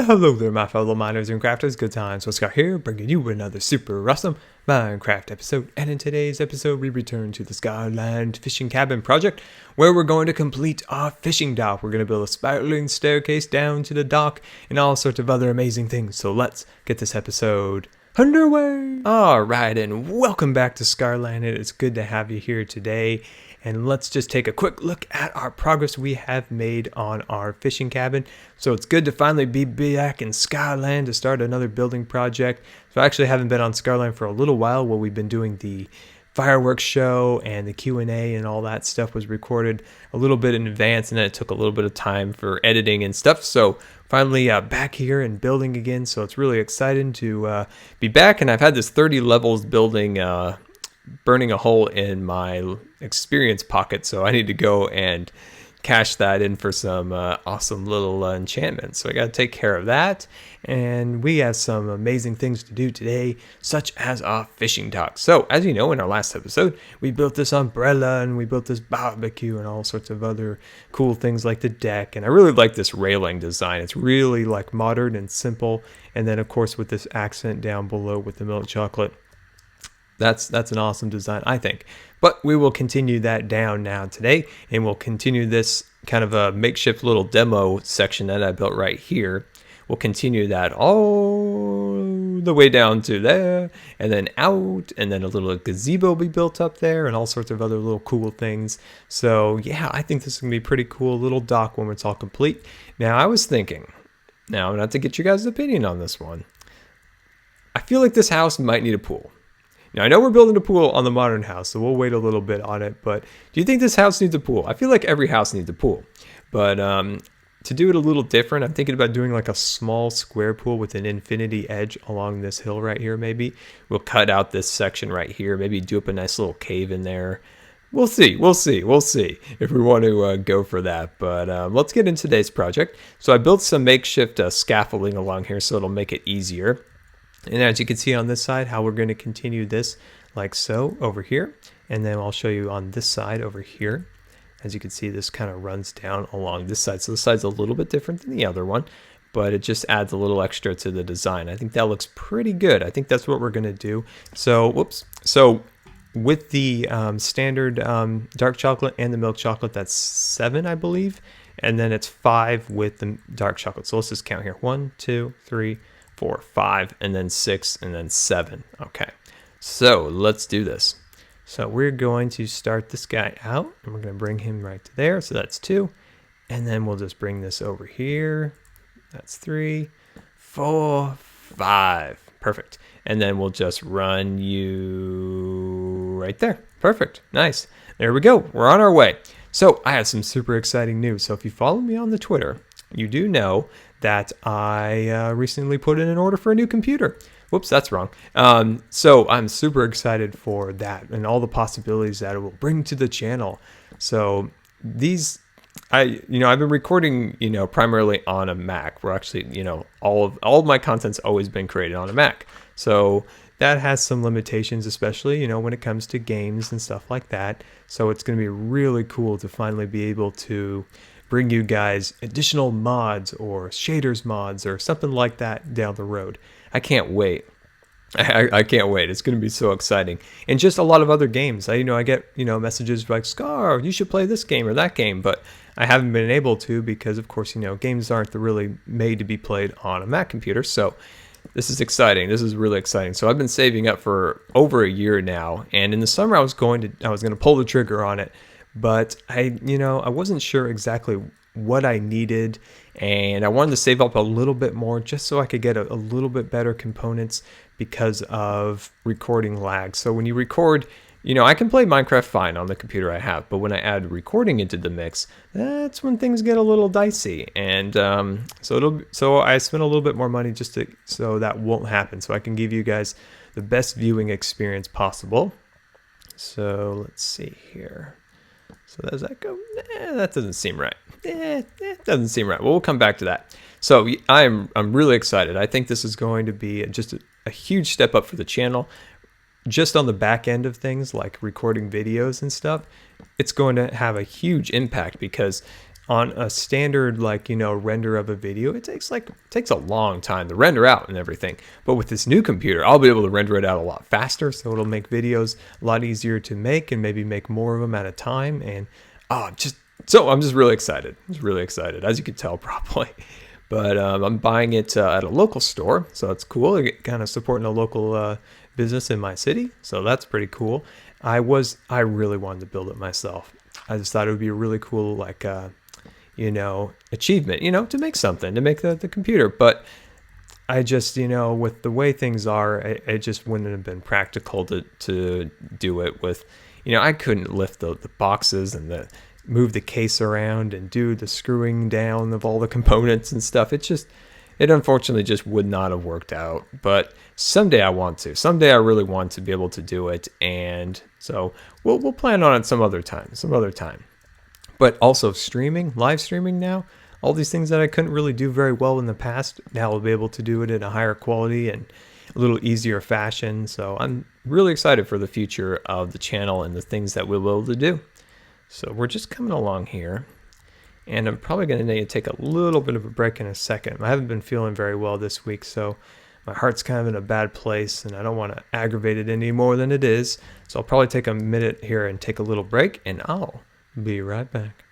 Hello there, my fellow miners and crafters. Good times with Scar here, bringing you another super awesome Minecraft episode. And in today's episode, we return to the Scarland fishing cabin project, where we're going to complete our fishing dock. We're going to build a spiraling staircase down to the dock and all sorts of other amazing things. So let's get this episode underway. Alright, and welcome back to Scarland. It's good to have you here today. And let's just take a quick look at our progress we have made on our fishing cabin. So it's good to finally be back in Scarland to start another building project. So I actually haven't been on Scarland for a little while while we've been doing the fireworks show, and the Q&A and all that stuff was recorded a little bit in advance, and then it took a little bit of time for editing and stuff. So finally back here and building again. So it's really exciting to be back, and I've had this 30 levels building burning a hole in my experience pocket, so I need to go and cash that in for some awesome little enchantments. So I got to take care of that, and we have some amazing things to do today, such as our fishing dock. So as you know, in our last episode, we built this umbrella and we built this barbecue and all sorts of other cool things like the deck. And I really like this railing design. It's really like modern and simple, and then of course with this accent down below with the milk chocolate. That's an awesome design, I think. But we will continue that down now today, and we'll continue this kind of a makeshift little demo section that I built right here. We'll continue that all the way down to there, and then out, and then a little gazebo will be built up there, and all sorts of other little cool things. So yeah, I think this is going to be pretty cool little dock when it's all complete. Now I was thinking, now not to get you guys' opinion on this one, I feel like this house might need a pool. Now, I know we're building a pool on the modern house, so we'll wait a little bit on it, but do you think this house needs a pool? I feel like every house needs a pool, but to do it a little different, I'm thinking about doing like a small square pool with an infinity edge along this hill right here, maybe. We'll cut out this section right here, maybe do up a nice little cave in there. We'll see if we want to go for that, but let's get into today's project. So I built some makeshift scaffolding along here so it'll make it easier. And as you can see on this side, how we're going to continue this like so over here. And then I'll show you on this side over here. As you can see, this kind of runs down along this side. So this side's a little bit different than the other one, but it just adds a little extra to the design. I think that looks pretty good. I think that's what we're going to do. So, whoops. So with the standard dark chocolate and the milk chocolate, that's 7, I believe. And then it's 5 with the dark chocolate. So let's just count here. 1, 2, 3, 4, 5, and then 6, and then 7. Okay, so let's do this. So we're going to start this guy out, and we're going to bring him right to there. So that's 2, and then we'll just bring this over here. That's 3, 4, 5. Perfect. And then we'll just run you right there. Perfect. Nice. There we go. We're on our way. So I have some super exciting news. So if you follow me on the Twitter, you do know that I recently put in an order for a new computer. Whoops, that's wrong. So I'm super excited for that and all the possibilities that it will bring to the channel. So these, I've been recording, primarily on a Mac. We're actually, all of my content's always been created on a Mac. So that has some limitations, especially, when it comes to games and stuff like that. So it's going to be really cool to finally be able to bring you guys additional mods or shaders mods or something like that down the road. I can't wait. I can't wait. It's going to be so exciting. And just a lot of other games. I get, messages like, Scar, you should play this game or that game, but I haven't been able to because, of course, games aren't really made to be played on a Mac computer. So this is exciting. This is really exciting. So I've been saving up for over a year now, and in the summer I was going to pull the trigger on it. But I wasn't sure exactly what I needed, and I wanted to save up a little bit more just so I could get a little bit better components because of recording lag. So when you record, I can play Minecraft fine on the computer I have, but when I add recording into the mix, that's when things get a little dicey. And so I spent a little bit more money so that won't happen, so I can give you guys the best viewing experience possible. So let's see here. So does that go? That doesn't seem right. It doesn't seem right. Well, we'll come back to that. So I'm really excited. I think this is going to be just a huge step up for the channel. Just on the back end of things like recording videos and stuff, it's going to have a huge impact because on a standard, like, render of a video, it takes a long time to render out and everything. But with this new computer, I'll be able to render it out a lot faster, so it'll make videos a lot easier to make and maybe make more of them at a time. And I'm just really excited. I'm just really excited, as you can tell probably. But I'm buying it at a local store, so that's cool. Kind of supporting a local business in my city, so that's pretty cool. I really wanted to build it myself. I just thought it would be a really cool, like, achievement, to make something, to make the computer. But I just, with the way things are, it just wouldn't have been practical to do it with, I couldn't lift the boxes and move the case around and do the screwing down of all the components and stuff. It unfortunately just would not have worked out. But someday I want to. Someday I really want to be able to do it. And so we'll plan on it some other time. But also live streaming now, all these things that I couldn't really do very well in the past, now I'll be able to do it in a higher quality and a little easier fashion. So I'm really excited for the future of the channel and the things that we'll be able to do. So we're just coming along here, and I'm probably going to need to take a little bit of a break in a second. I haven't been feeling very well this week, so my heart's kind of in a bad place, and I don't want to aggravate it any more than it is. So I'll probably take a minute here and take a little break, and I'll be right back.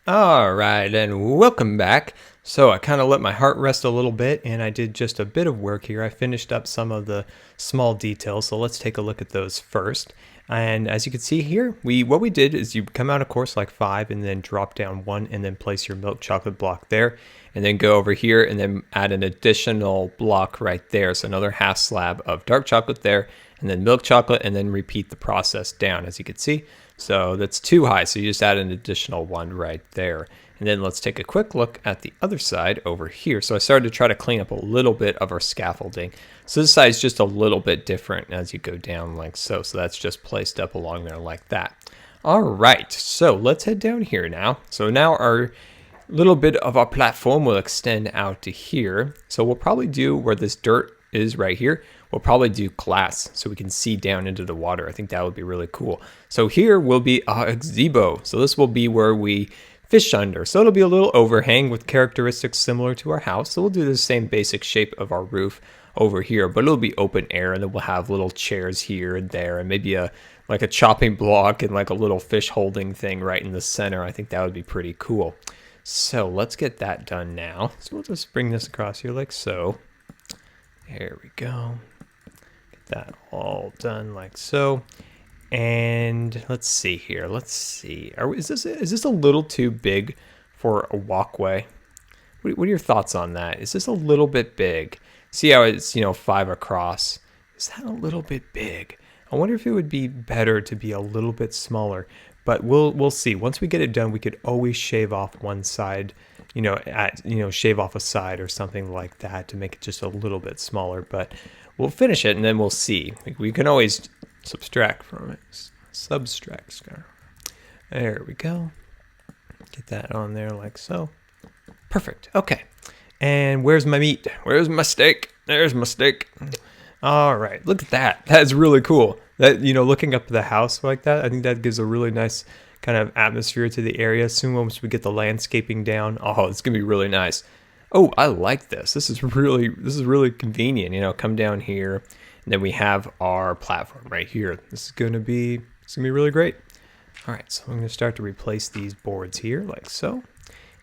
All right, and welcome back. So I kind of let my heart rest a little bit, and I did just a bit of work here. I finished up some of the small details, so let's take a look at those first. And as you can see here, what we did is you come out of course like 5 and then drop down 1 and then place your milk chocolate block there, and then go over here and then add an additional block right there. So another half slab of dark chocolate there, and then milk chocolate, and then repeat the process down, as you can see. So that's too high, so you just add an additional one right there. And then let's take a quick look at the other side over here. So I started to try to clean up a little bit of our scaffolding. So this side is just a little bit different as you go down like so. So that's just placed up along there like that. All right, so let's head down here now. So now our little bit of our platform will extend out to here. So we'll probably do where this dirt is right here. We'll probably do glass so we can see down into the water. I think that would be really cool. So here will be a gazebo. So this will be where we fish under. So it'll be a little overhang with characteristics similar to our house. So we'll do the same basic shape of our roof over here, but it'll be open air, and then we'll have little chairs here and there, and maybe like a chopping block and like a little fish holding thing right in the center. I think that would be pretty cool. So let's get that done now. So we'll just bring this across here like so. There we go. Get that all done like so. And let's see here. Let's see. Is this a little too big for a walkway? What are your thoughts on that? Is this a little bit big? See how it's 5 across. Is that a little bit big? I wonder if it would be better to be a little bit smaller. But we'll see. Once we get it done, we could always shave off one side. Shave off a side or something like that to make it just a little bit smaller. But we'll finish it and then we'll see. We can always subtract from it. Subtract. There we go. Get that on there like so. Perfect. Okay. And where's my meat? Where's my steak? There's my steak. All right. Look at that. That's really cool. That, looking up the house like that, I think that gives a really nice kind of atmosphere to the area. Soon once we get the landscaping down, it's going to be really nice. Oh, I like this. This is really convenient. Come down here, and then we have our platform right here. This is going to be really great. All right, so I'm going to start to replace these boards here like so,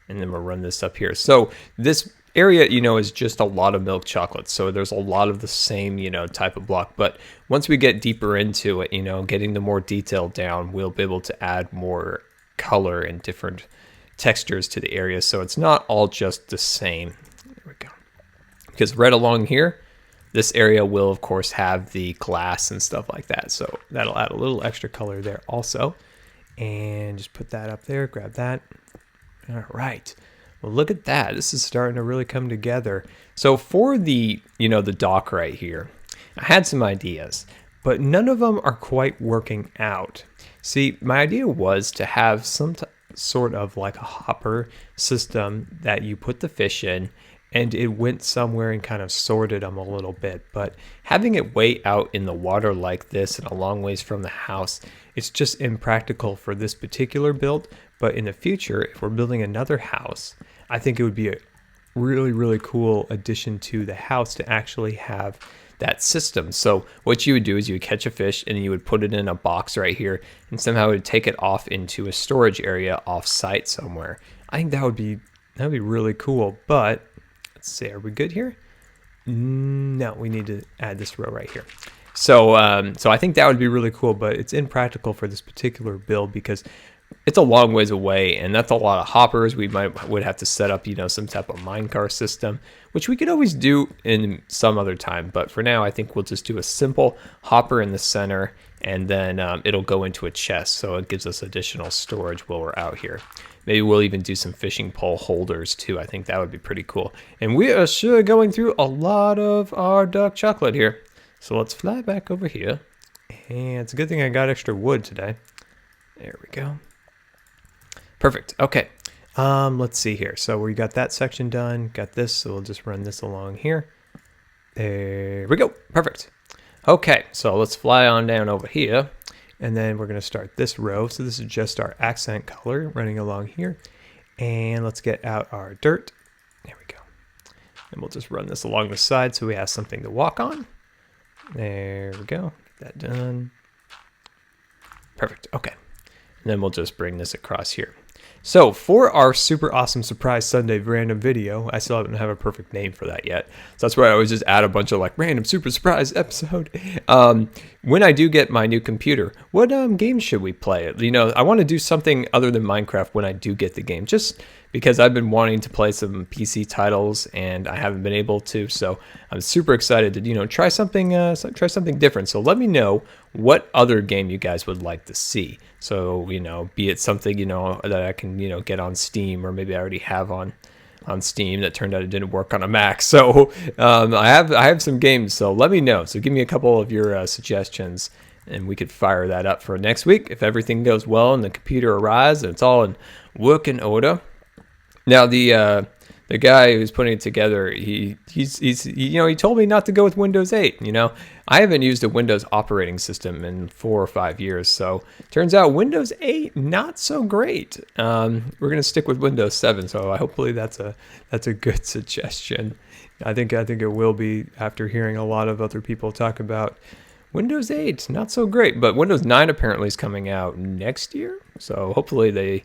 and then we'll run this up here. So this area, is just a lot of milk chocolate. So there's a lot of the same, type of block. But once we get deeper into it, getting the more detail down, we'll be able to add more color and different textures to the area. So it's not all just the same. There we go. Because right along here, this area will, of course, have the glass and stuff like that. So that'll add a little extra color there also. And just put that up there, grab that. All right. Well, look at that. This is starting to really come together. So for the, the dock right here, I had some ideas, but none of them are quite working out. See, my idea was to have some sort of like a hopper system that you put the fish in, and it went somewhere and kind of sorted them a little bit. But having it way out in the water like this and a long ways from the house, it's just impractical for this particular build. But in the future, if we're building another house, I think it would be a really, really cool addition to the house to actually have that system. So what you would do is you would catch a fish and you would put it in a box right here, and somehow it would take it off into a storage area off site somewhere. I think that'd be really cool. But let's see, are we good here? No, we need to add this row right here. So I think that would be really cool, but it's impractical for this particular build because it's a long ways away, and that's a lot of hoppers. We would have to set up, some type of minecart system, which we could always do in some other time. But for now, I think we'll just do a simple hopper in the center, and then it'll go into a chest, so it gives us additional storage while we're out here. Maybe we'll even do some fishing pole holders too. I think that would be pretty cool. And we are sure going through a lot of our dark chocolate here. So let's fly back over here. And it's a good thing I got extra wood today. There we go. Perfect. Okay. Let's see here. So we got that section done. Got this. So we'll just run this along here. There we go. Perfect. Okay. So let's fly on down over here. And then we're going to start this row. So this is just our accent color running along here. And let's get out our dirt. There we go. And we'll just run this along the side so we have something to walk on. There we go. Get that done. Perfect. Okay. And then we'll just bring this across here. So for our super awesome surprise Sunday random video, I still don't have a perfect name for that yet. So that's why I always just add a bunch of like random super surprise episode. When I do get my new computer, what games should we play? I want to do something other than Minecraft when I do get the game, just because I've been wanting to play some PC titles and I haven't been able to. So I'm super excited to try something different. So let me know what other game you guys would like to see. So be it something that I can get on Steam, or maybe I already have on Steam that turned out it didn't work on a Mac. So I have some games. So let me know. So give me a couple of your suggestions, and we could fire that up for next week if everything goes well and the computer arrives and it's all in working order. Now the guy who's putting it together, he told me not to go with Windows 8. I haven't used a Windows operating system in 4 or 5 years, so turns out Windows 8 not so great. We're gonna stick with Windows 7, so hopefully that's a good suggestion. I think it will be after hearing a lot of other people talk about Windows 8 not so great, but Windows 9 apparently is coming out next year, so hopefully they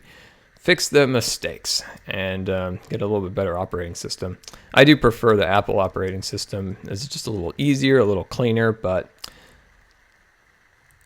fix the mistakes and get a little bit better operating system. I do prefer the Apple operating system. It's just a little easier, a little cleaner, but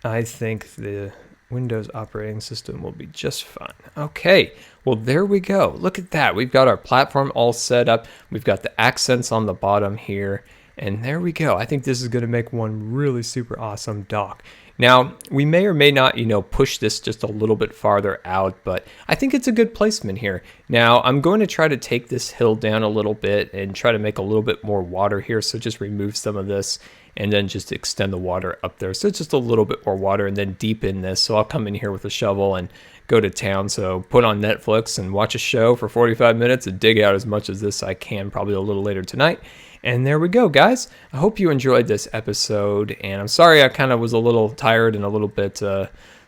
I think the Windows operating system will be just fine. Okay, well, there we go. Look at that. We've got our platform all set up. We've got the accents on the bottom here, and there we go. I think this is going to make one really super awesome dock. Now, we may or may not, push this just a little bit farther out, but I think it's a good placement here. Now, I'm going to try to take this hill down a little bit and try to make a little bit more water here. So just remove some of this and then just extend the water up there. So it's just a little bit more water, and then deepen this. So I'll come in here with a shovel and go to town. So put on Netflix and watch a show for 45 minutes and dig out as much as this I can, probably a little later tonight. And there we go, guys. I hope you enjoyed this episode, and I'm sorry I kind of was a little tired and a little bit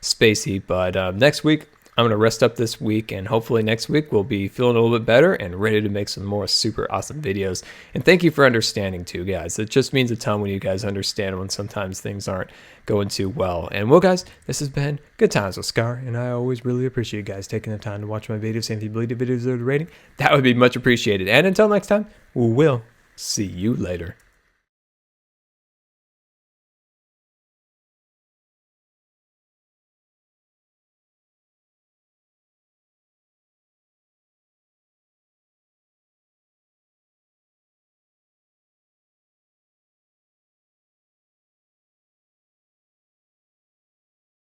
spacey, but next week I'm going to rest up this week, and hopefully next week we'll be feeling a little bit better and ready to make some more super awesome videos. And thank you for understanding too, guys. It just means a ton when you guys understand when sometimes things aren't going too well. And well, guys, this has been Good Times with Scar, and I always really appreciate you guys taking the time to watch my videos. And if you believe the videos are the rating, that would be much appreciated. And until next time, we will see you later.